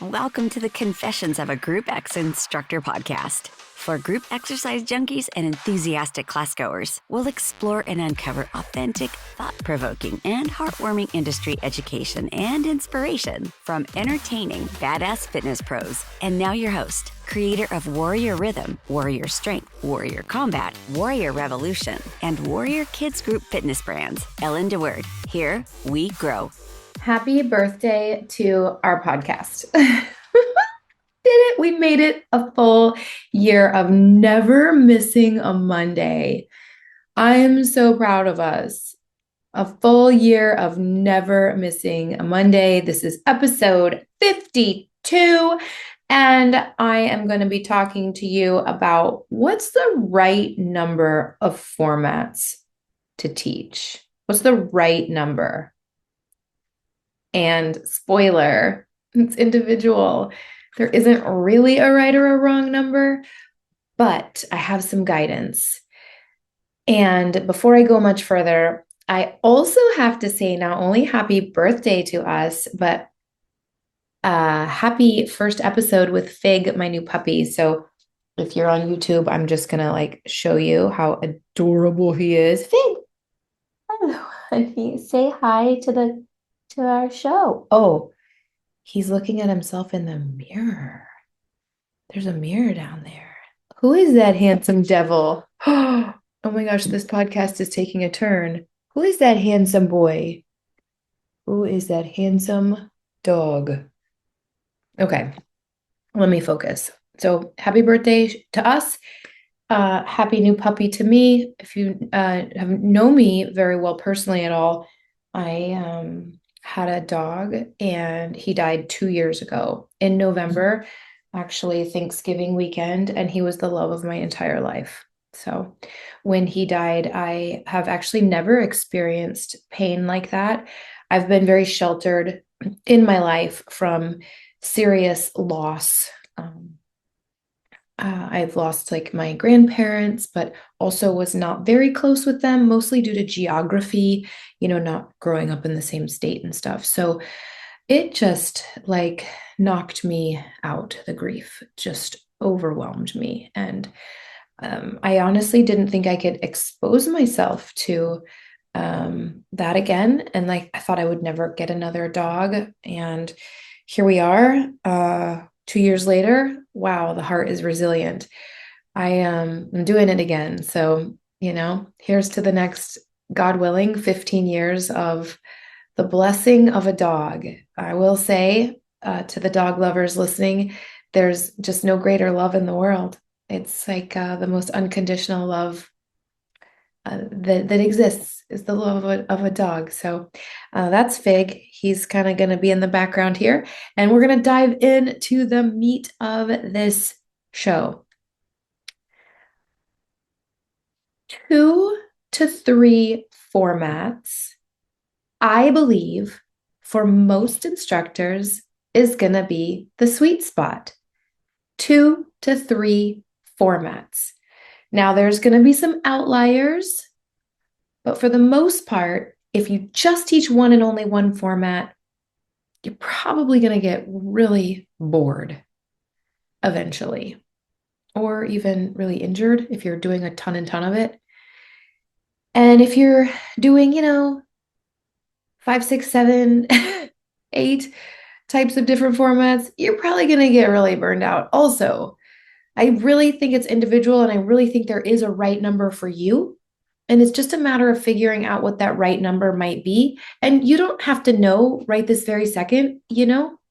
Welcome to the Confessions of a Group X Instructor podcast. For group exercise junkies and enthusiastic classgoers, we'll explore and uncover authentic, thought-provoking, and heartwarming industry education and inspiration from entertaining, badass fitness pros. And now your host, creator of Warrior Rhythm, Warrior Strength, Warrior Combat, Warrior Revolution, and Warrior Kids Group fitness brands, Ellen DeWord. Here we grow. Happy birthday to our podcast. Did it. We made it a full year of never missing a Monday. I am so proud of us. A full year of never missing a Monday. This is episode 52. And I am going to be talking to you about what's the right number of formats to teach. What's the right number? And spoiler, it's individual. There isn't really a right or a wrong number, but I have some guidance. And before I go much further, I also have to say not only happy birthday to us, but happy first episode with Fig, my new puppy. So if you're on YouTube, I'm just gonna show you how adorable he is. Fig, hello, honey. Say hi to our show. Oh, he's looking at himself in the mirror. There's a mirror down there. Who is that handsome devil? Oh my gosh, this podcast is taking a turn. Who is that handsome boy? Who is that handsome dog? Okay, let me focus. So happy birthday to us. Happy new puppy to me. If you haven't known me very well personally at all, I had a dog and he died 2 years ago in November, actually Thanksgiving weekend, and he was the love of my entire life. So when he died, I have actually never experienced pain like that. I've been very sheltered in my life from serious loss. I've lost my grandparents, but also was not very close with them, mostly due to geography, not growing up in the same state and stuff. So it just knocked me out. The grief just overwhelmed me. And I honestly didn't think I could expose myself to that again. And I thought I would never get another dog. And here we are. 2 years later, wow, the heart is resilient. I'm doing it again. So, here's to the next, God willing, 15 years of the blessing of a dog. I will say to the dog lovers listening, there's just no greater love in the world. It's the most unconditional love that exists is the love of a dog. So that's Fig. He's kind of going to be in the background here. And we're going to dive into the meat of this show. 2 to 3 formats, I believe, for most instructors is going to be the sweet spot. 2 to 3 formats. Now, there's going to be some outliers, but for the most part, if you just teach one and only one format, you're probably going to get really bored eventually, or even really injured if you're doing a ton of it. And if you're doing, 5, 6, 7, 8 types of different formats, you're probably going to get really burned out. Also, I really think it's individual, and I really think there is a right number for you. And it's just a matter of figuring out what that right number might be. And you don't have to know right this very second,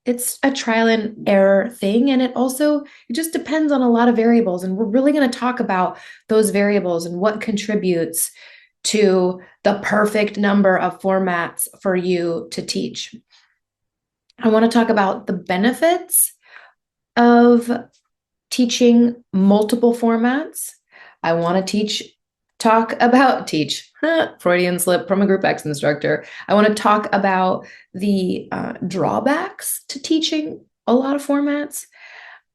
it's a trial and error thing. And it just depends on a lot of variables. And we're really going to talk about those variables and what contributes to the perfect number of formats for you to teach. I want to talk about the benefits of teaching multiple formats. I want to teach, Freudian slip from a Group X instructor. I want to talk about the drawbacks to teaching a lot of formats.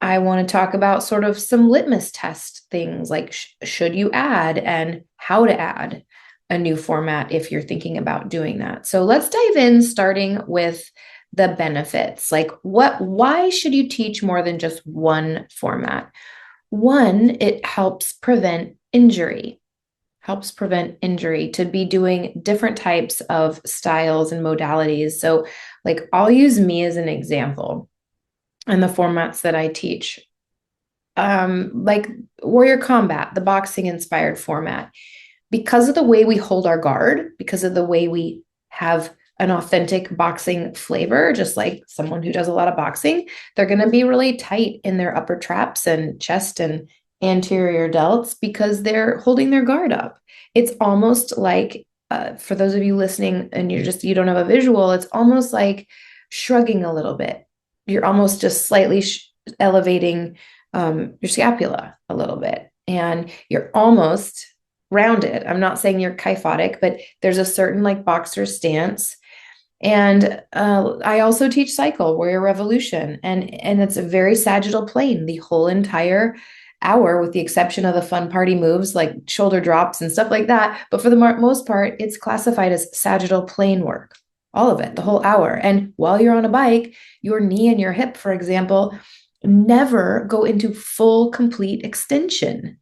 I want to talk about sort of some litmus test things like should you add and how to add a new format if you're thinking about doing that. So let's dive in, starting with the benefits. Like why should you teach more than just one format? One, it helps prevent injury. Helps prevent injury to be doing different types of styles and modalities. So, like, I'll use me as an example and the formats that I teach. Like Warrior Combat, the boxing inspired format, because of the way we hold our guard, because of the way we have an authentic boxing flavor, just like someone who does a lot of boxing, they're going to be really tight in their upper traps and chest and anterior delts because they're holding their guard up. It's almost like, for those of you listening and you don't have a visual, it's almost like shrugging a little bit. You're almost just slightly elevating your scapula a little bit, and you're almost rounded. I'm not saying you're kyphotic, but there's a certain like boxer stance. And I also teach cycle, warrior revolution, and it's a very sagittal plane the whole entire hour, with the exception of the fun party moves like shoulder drops and stuff like that. But for the most part, it's classified as sagittal plane work, all of it, the whole hour. And while you're on a bike, your knee and your hip, for example, never go into full, complete extension.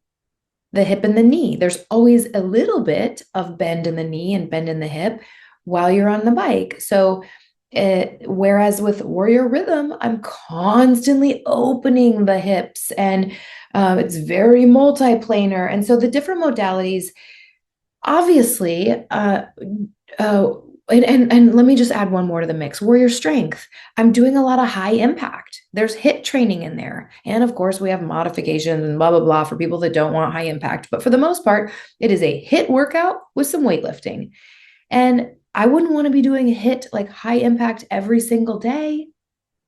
The hip and the knee, there's always a little bit of bend in the knee and bend in the hip while you're on the bike. So, whereas with Warrior Rhythm, I'm constantly opening the hips, and it's very multiplanar. And so the different modalities, obviously, and let me just add one more to the mix. Warrior Strength. I'm doing a lot of high impact. There's HIIT training in there. And of course, we have modifications and blah, blah, blah for people that don't want high impact. But for the most part, it is a HIIT workout with some weightlifting. And I wouldn't want to be doing a HIIT like high impact every single day.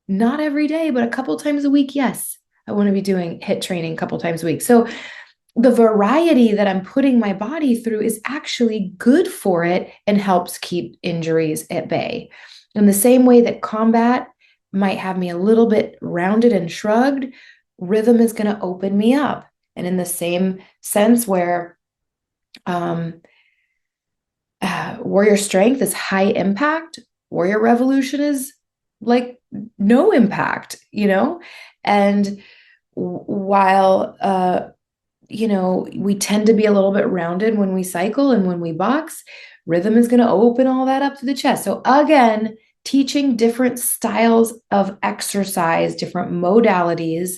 Not every day, but a couple times a week. Yes, I want to be doing HIIT training a couple times a week. So the variety that I'm putting my body through is actually good for it and helps keep injuries at bay. In the same way that combat might have me a little bit rounded and shrugged, rhythm is going to open me up. And in the same sense where warrior strength is high impact, warrior revolution is like no impact, And while we tend to be a little bit rounded when we cycle and when we box, rhythm is going to open all that up to the chest. So again, teaching different styles of exercise, different modalities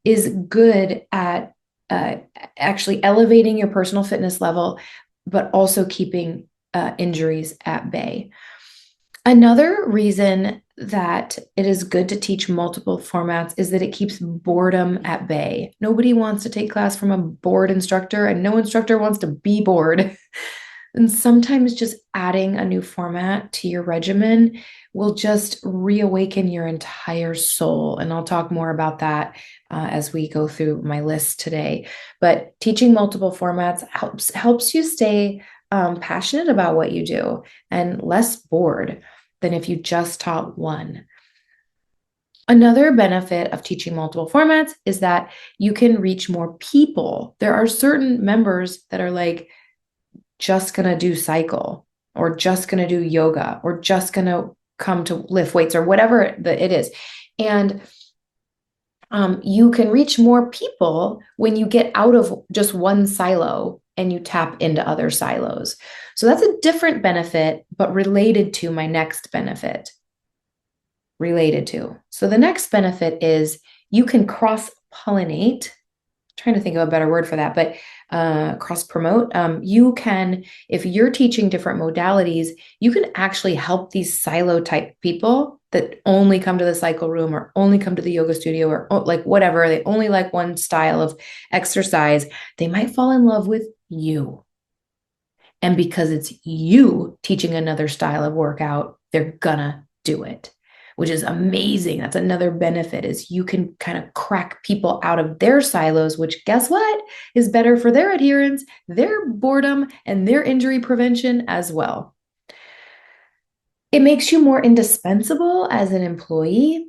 is good at actually elevating your personal fitness level, but also keeping injuries at bay. Another reason that it is good to teach multiple formats is that it keeps boredom at bay. Nobody wants to take class from a bored instructor, and no instructor wants to be bored. And sometimes just adding a new format to your regimen will just reawaken your entire soul. And I'll talk more about that as we go through my list today. But teaching multiple formats helps you stay passionate about what you do and less bored than if you just taught one. Another benefit of teaching multiple formats is that you can reach more people. There are certain members that are like just going to do cycle, or just going to do yoga, or just going to come to lift weights, or whatever it is. And you can reach more people when you get out of just one silo and you tap into other silos. So that's a different benefit, but related to my next benefit. So the next benefit is you can cross-pollinate. Trying to think of a better word for that, but cross-promote. You can, if you're teaching different modalities, you can actually help these silo type people that only come to the cycle room or only come to the yoga studio or like whatever. They only like one style of exercise. They might fall in love with you. And because it's you teaching another style of workout, they're gonna do it, which is amazing. That's another benefit, is you can kind of crack people out of their silos, which guess what is better for their adherence, their boredom, and their injury prevention as well. It makes you more indispensable as an employee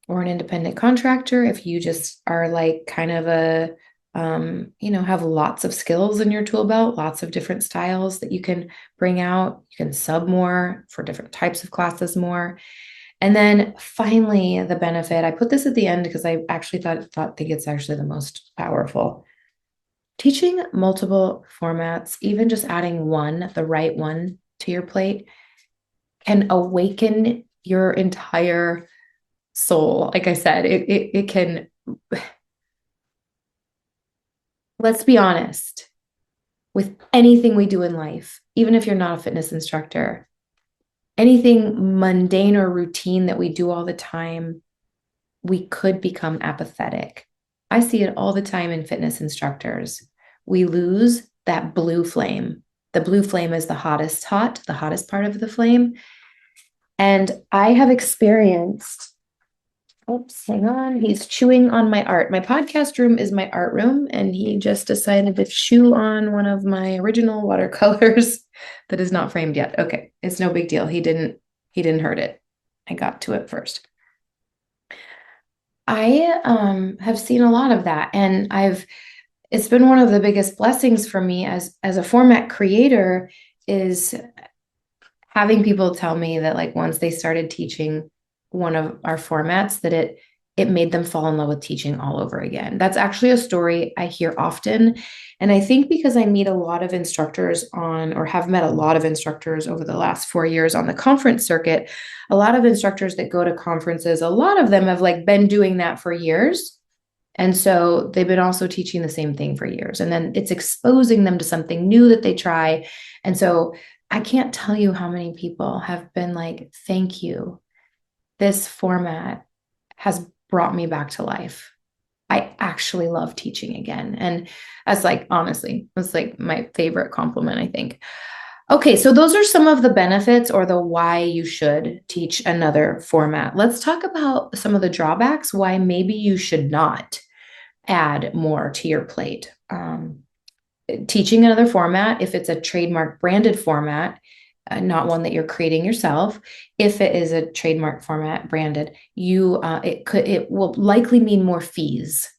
or an independent contractor if you just are like kind of a have lots of skills in your tool belt, lots of different styles that you can bring out. You can sub more for different types of classes more. And then finally, the benefit, I put this at the end because I actually think it's actually the most powerful. Teaching multiple formats, even just adding one, the right one to your plate, can awaken your entire soul. Like I said, it can, let's be honest, with anything we do in life, even if you're not a fitness instructor, anything mundane or routine that we do all the time, we could become apathetic. I see it all the time in fitness instructors. We lose that blue flame. The blue flame is the hottest part of the flame. And I have experienced, oops, hang on. He's chewing on my art. My podcast room is my art room, and he just decided to chew on one of my original watercolors that is not framed yet. Okay, it's no big deal. He didn't hurt it. I got to it first. I have seen a lot of that, and it's been one of the biggest blessings for me as a format creator is having people tell me that like once they started teaching one of our formats that it made them fall in love with teaching all over again. That's actually a story I hear often. And I think because I meet a lot of instructors or have met a lot of instructors over the last 4 years on the conference circuit, a lot of instructors that go to conferences, a lot of them have like been doing that for years. And so they've been also teaching the same thing for years. And then it's exposing them to something new that they try. And so I can't tell you how many people have been like, thank you. This format has brought me back to life. I actually love teaching again. And that's like, honestly, that's like my favorite compliment, I think. Okay, so those are some of the benefits or the why you should teach another format. Let's talk about some of the drawbacks, why maybe you should not add more to your plate. Teaching another format, if it's a trademark branded format, not one that you're creating yourself. If it is a trademark format branded, it will likely mean more fees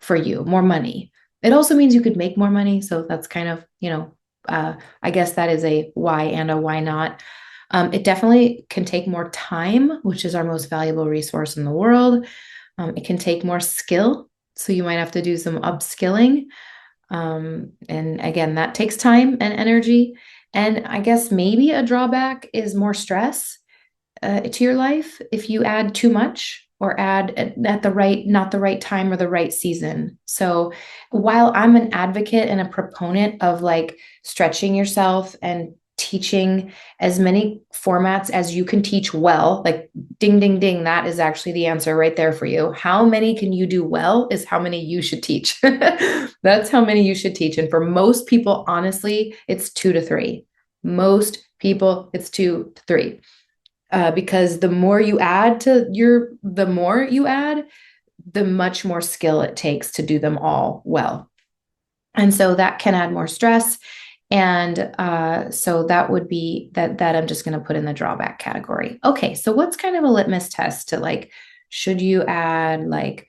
for you, more money. It also means you could make more money. So that's kind of, I guess that is a why and a why not. It definitely can take more time, which is our most valuable resource in the world. It can take more skill. So you might have to do some upskilling. And again, that takes time and energy. And I guess maybe a drawback is more stress to your life if you add too much or add at not the right time or the right season. So while I'm an advocate and a proponent of like stretching yourself and teaching as many formats as you can teach well, like ding, ding, ding, that is actually the answer right there for you. How many can you do well is how many you should teach. That's how many you should teach. And for most people, honestly, it's 2 to 3. Most people, it's 2 to 3. Because the more you add, the much more skill it takes to do them all well. And so that can add more stress. And so that would be that I'm just going to put in the drawback category. Okay, so what's kind of a litmus test to like, should you add like,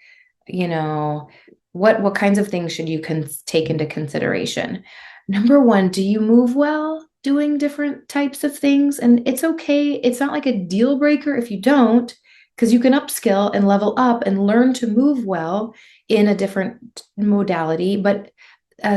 what kinds of things should you take into consideration? Number one, do you move well doing different types of things? And it's okay. It's not like a deal breaker if you don't, because you can upskill and level up and learn to move well in a different modality. But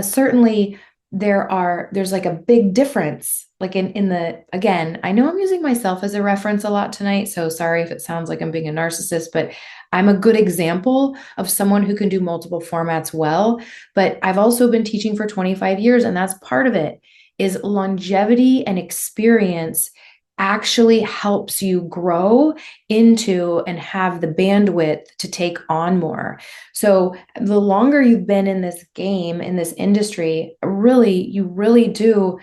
certainly there's like a big difference. Like again, I know I'm using myself as a reference a lot tonight. So sorry if it sounds like I'm being a narcissist, but I'm a good example of someone who can do multiple formats well. But I've also been teaching for 25 years, and that's part of it is longevity and experience actually helps you grow into and have the bandwidth to take on more. So the longer you've been in this game, in this industry, you really do,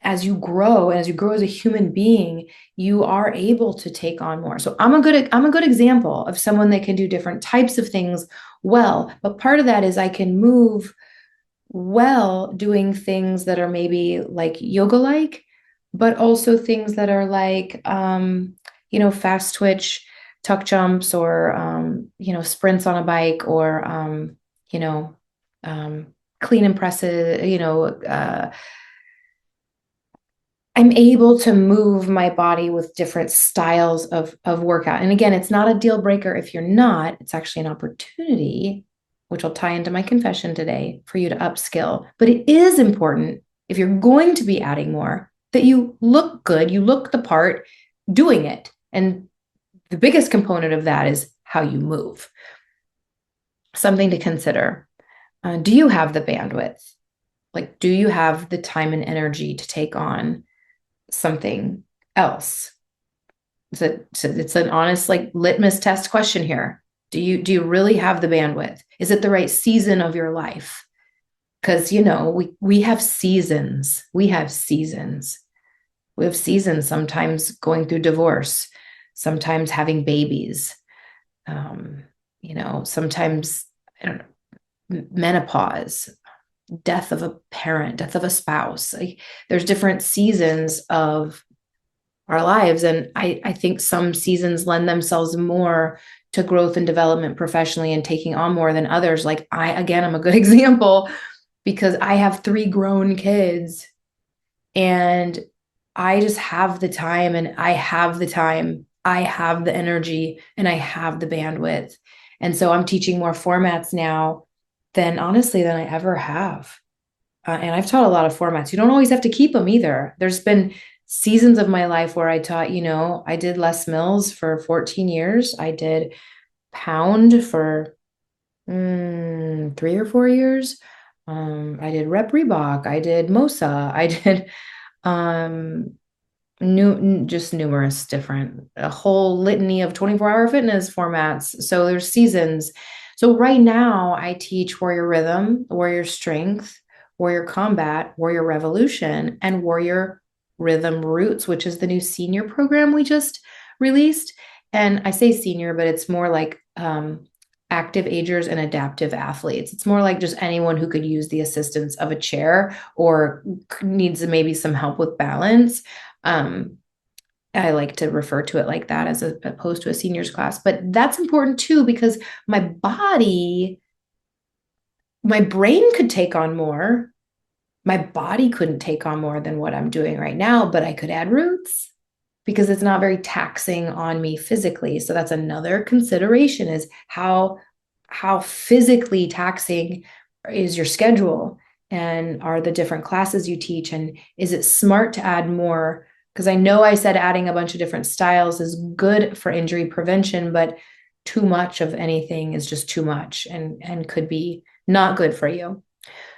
as you grow and as you grow as a human being, you are able to take on more. So I'm a good example of someone that can do different types of things well, but part of that is I can move well doing things that are maybe like yoga like, but also things that are like fast twitch tuck jumps or sprints on a bike or you know clean and presses, I'm able to move my body with different styles of workout. And again, it's not a deal breaker if you're not, it's actually an opportunity, which will tie into my confession today, for you to upskill. But it is important, if you're going to be adding more, that you look good, you look the part doing it. And the biggest component of that is how you move. Something to consider. Do you have the bandwidth? Like, do you have the time and energy to take on something else? It's an honest, like, litmus test question here. Do you really have the bandwidth? Is it the right season of your life? Because we have seasons. We have seasons. We have seasons, sometimes going through divorce, sometimes having babies, sometimes, I don't know, menopause, death of a parent, death of a spouse. Like, there's different seasons of our lives. And I think some seasons lend themselves more to growth and development professionally and taking on more than others. Like, I'm a good example because I have 3 grown kids, and I just have the time, and I have the energy, and I have the bandwidth. And so I'm teaching more formats now than I ever have. And I've taught a lot of formats. You don't always have to keep them either. There's been seasons of my life where I taught, I did Les Mills for 14 years. I did Pound for 3 or 4 years. I did Rep Reebok. I did Mosa. I did um, just numerous different, a whole litany of 24-hour fitness formats. So there's seasons. So right now I teach Warrior Rhythm, Warrior Strength, Warrior Combat, Warrior Revolution, and Warrior Rhythm Roots, which is the new senior program we just released. And I say senior, but it's more like active agers and adaptive athletes. It's more like just anyone who could use the assistance of a chair or needs maybe some help with balance. I like to refer to it like that as opposed to a seniors class. But that's important too, because my brain could take on more. My body couldn't take on more than what I'm doing right now, but I could add roots because it's not very taxing on me physically. So that's another consideration, is how physically taxing is your schedule, and are the different classes you teach, and is it smart to add more? Because I know I said adding a bunch of different styles is good for injury prevention, but too much of anything is just too much and could be not good for you.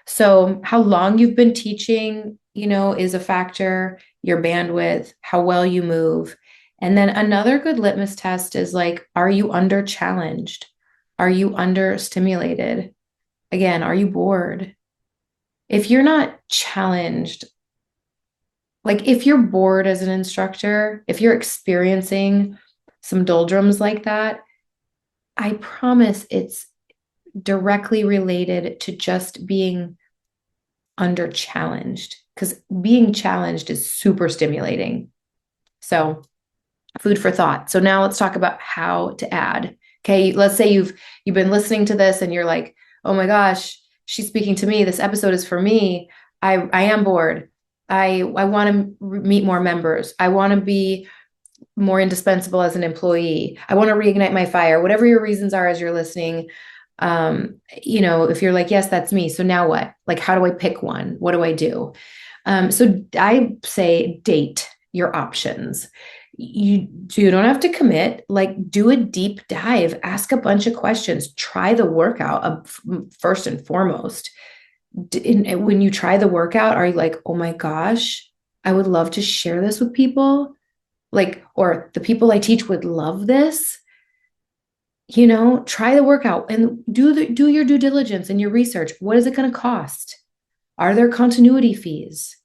So how long you've been teaching, is a factor, your bandwidth, how well you move. And then another good litmus test is, like, are you under challenged? Are you under stimulated? Again, are you bored? If you're not challenged, like if you're bored as an instructor, if you're experiencing some doldrums like that, I promise it's directly related to just being under challenged, because being challenged is super stimulating. So, food for thought. So now let's talk about how to add. Okay, let's say you've been listening to this and you're like, "Oh my gosh, she's speaking to me. This episode is for me. I am bored. I want to meet more members. I want to be more indispensable as an employee. I want to reignite my fire." Whatever your reasons are as you're listening, if you're like, "Yes, that's me." So now what? Like, how do I pick one? What do I do? So I say date your options. You don't have to commit. Like, do a deep dive, ask a bunch of questions, try the workout first and foremost. And when you try the workout, are you like, "Oh my gosh, I would love to share this with people"? Like, or the people I teach would love this. Try the workout and do your due diligence and your research. What is it going to cost? Are there continuity fees?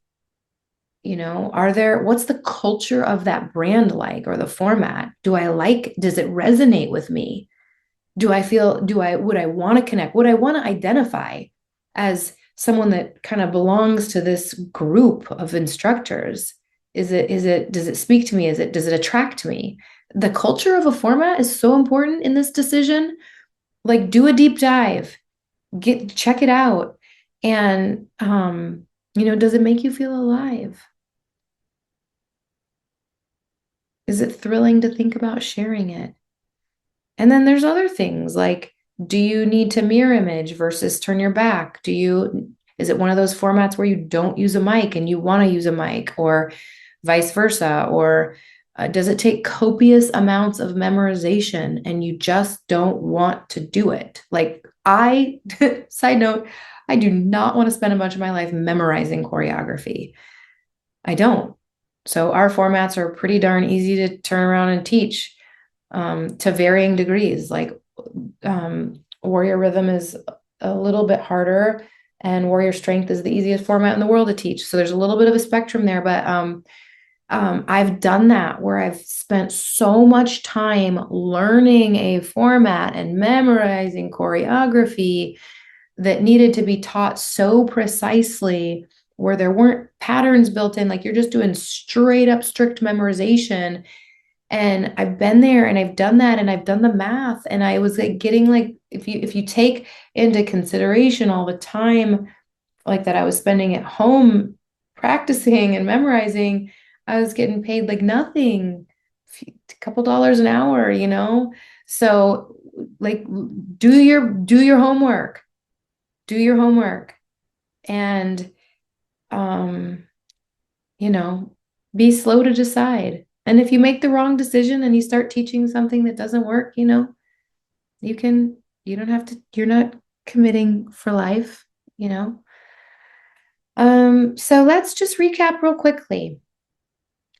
What's the culture of that brand like, or the format? Does it resonate with me? Would I want to connect? Would I want to identify as someone that kind of belongs to this group of instructors? Does it speak to me? Does it attract me? The culture of a format is so important in this decision. Like, do a deep dive, check it out. And, does it make you feel alive? Is it thrilling to think about sharing it? And then there's other things like, do you need to mirror image versus turn your back? Is it one of those formats where you don't use a mic and you want to use a mic, or vice versa? Or does it take copious amounts of memorization and you just don't want to do it? Like side note, I do not want to spend a bunch of my life memorizing choreography. I don't. So our formats are pretty darn easy to turn around and teach to varying degrees. Like warrior rhythm is a little bit harder, and warrior strength is the easiest format in the world to teach. So there's a little bit of a spectrum there, but I've done that where I've spent so much time learning a format and memorizing choreography that needed to be taught so precisely, where there weren't patterns built in, like you're just doing straight up strict memorization. And I've been there and I've done that and I've done the math, and I was like getting like, if you take into consideration all the time like that I was spending at home practicing and memorizing, I was getting paid like nothing, a couple dollars an hour, you know? So like do your homework. Do your homework. And um, you know, be slow to decide. And if you make the wrong decision and you start teaching something that doesn't work, you don't have to, you're not committing for life, you know? So let's just recap real quickly.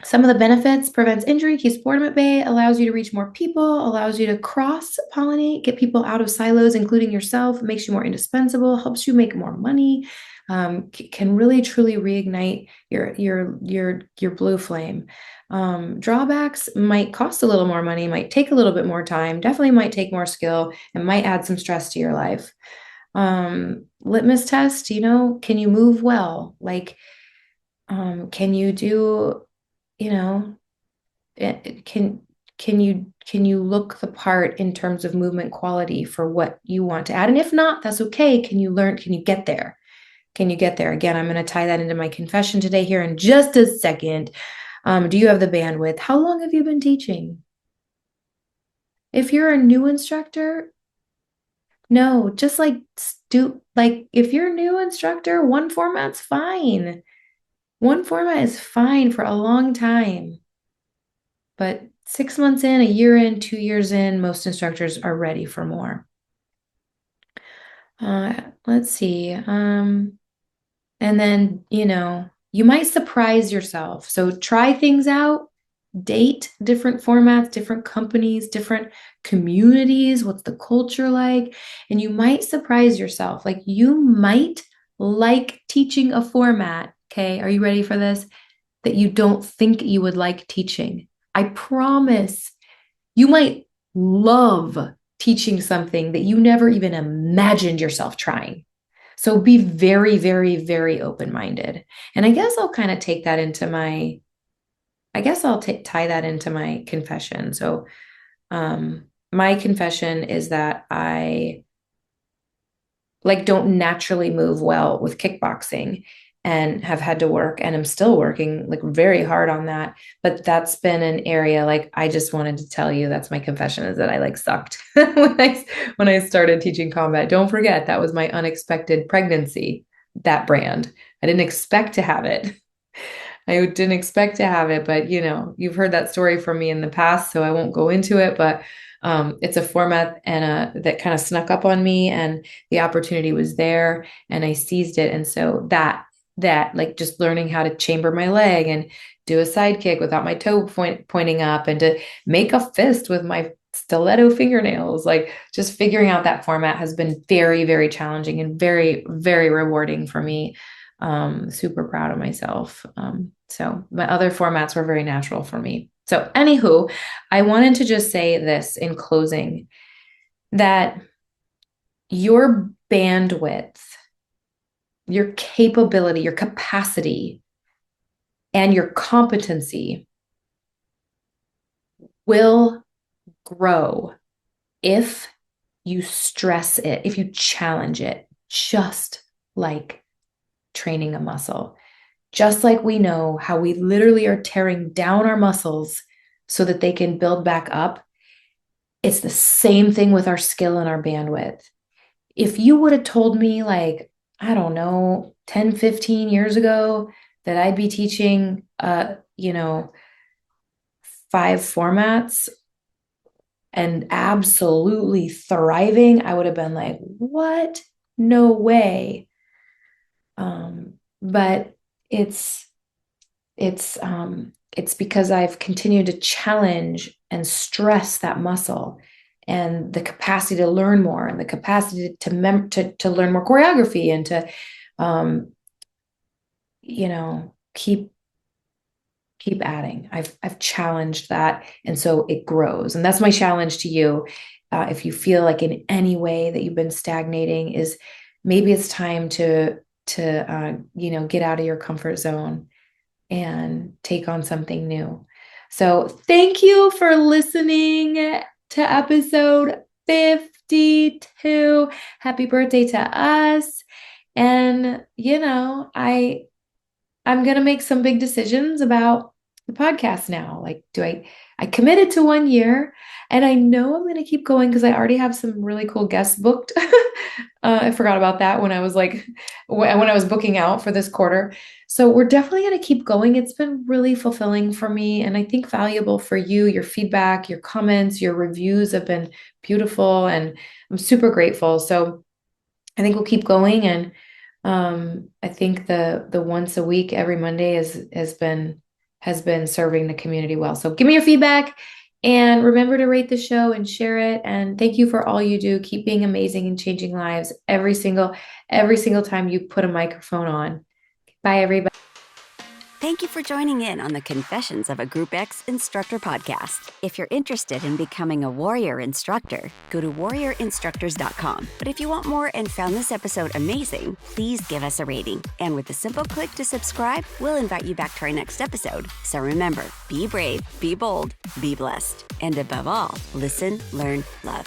Some of the benefits: prevents injury, keeps boredom at bay, allows you to reach more people, allows you to cross-pollinate, get people out of silos, including yourself, makes you more indispensable, helps you make more money, can really truly reignite your blue flame. Drawbacks: might cost a little more money, might take a little bit more time, definitely might take more skill, and might add some stress to your life. Litmus test, can you move well? Like, can you do, you know, can you look the part in terms of movement quality for what you want to add? And if not, that's okay. Can you get there? Can you get there? Again, I'm going to tie that into my confession today here in just a second. Do you have the bandwidth? How long have you been teaching? If you're a new instructor, no, just if you're a new instructor, one format's fine. One format is fine for a long time. But 6 months in, a year in, 2 years in, most instructors are ready for more. Let's see. And then, you might surprise yourself. So try things out, date different formats, different companies, different communities. What's the culture like? And you might surprise yourself. Like, you might like teaching a format. Okay. Are you ready for this? That you don't think you would like teaching. I promise. You might love teaching something that you never even imagined yourself trying. So be very, very, very open-minded. And I guess I'll kind of take that into my, I guess I'll tie that into my confession. So my confession is that I don't naturally move well with kickboxing, and have had to work, and I'm still working like very hard on that. But that's been an area, like, I just wanted to tell you, that's my confession, is that I sucked when I started teaching combat. Don't forget, that was my unexpected pregnancy, that brand. I didn't expect to have it. I didn't expect to have it, but you've heard that story from me in the past, so I won't go into it. But it's a format that kind of snuck up on me, and the opportunity was there, and I seized it. And so that like just learning how to chamber my leg and do a side kick without my toe pointing up, and to make a fist with my stiletto fingernails, like just figuring out that format has been very, very challenging and very, very rewarding for me. Super proud of myself. So my other formats were very natural for me. So anywho, I wanted to just say this in closing, that your bandwidth, your capability, your capacity, and your competency will grow if you stress it, if you challenge it, just like training a muscle. Just like we know how we literally are tearing down our muscles so that they can build back up. It's the same thing with our skill and our bandwidth. If you would have told me, like, I don't know, 10, 15 years ago that I'd be teaching, 5 formats and absolutely thriving, I would have been like, what? No way. But it's because I've continued to challenge and stress that muscle and the capacity to learn more and the capacity to learn more choreography and to keep adding. I've challenged that, and so it grows. And that's my challenge to you. If you feel like in any way that you've been stagnating, is maybe it's time to get out of your comfort zone and take on something new. So thank you for listening to episode 52. Happy birthday to us. And I'm going to make some big decisions about the podcast now. Like, I committed to 1 year, and I know I'm going to keep going because I already have some really cool guests booked. I forgot about that when I was booking out for this quarter. So we're definitely going to keep going. It's been really fulfilling for me, and I think valuable for you. Your feedback, your comments, your reviews have been beautiful, and I'm super grateful. So I think we'll keep going, and I think the once a week, every Monday has been serving the community well. So give me your feedback, and remember to rate the show and share it. And thank you for all you do. Keep being amazing and changing lives every single time you put a microphone on. Bye, everybody. Thank you for joining in on the Confessions of a Group X Instructor podcast. If you're interested in becoming a warrior instructor, go to warriorinstructors.com. But if you want more and found this episode amazing, please give us a rating. And with a simple click to subscribe, we'll invite you back to our next episode. So remember, be brave, be bold, be blessed. And above all, listen, learn, love.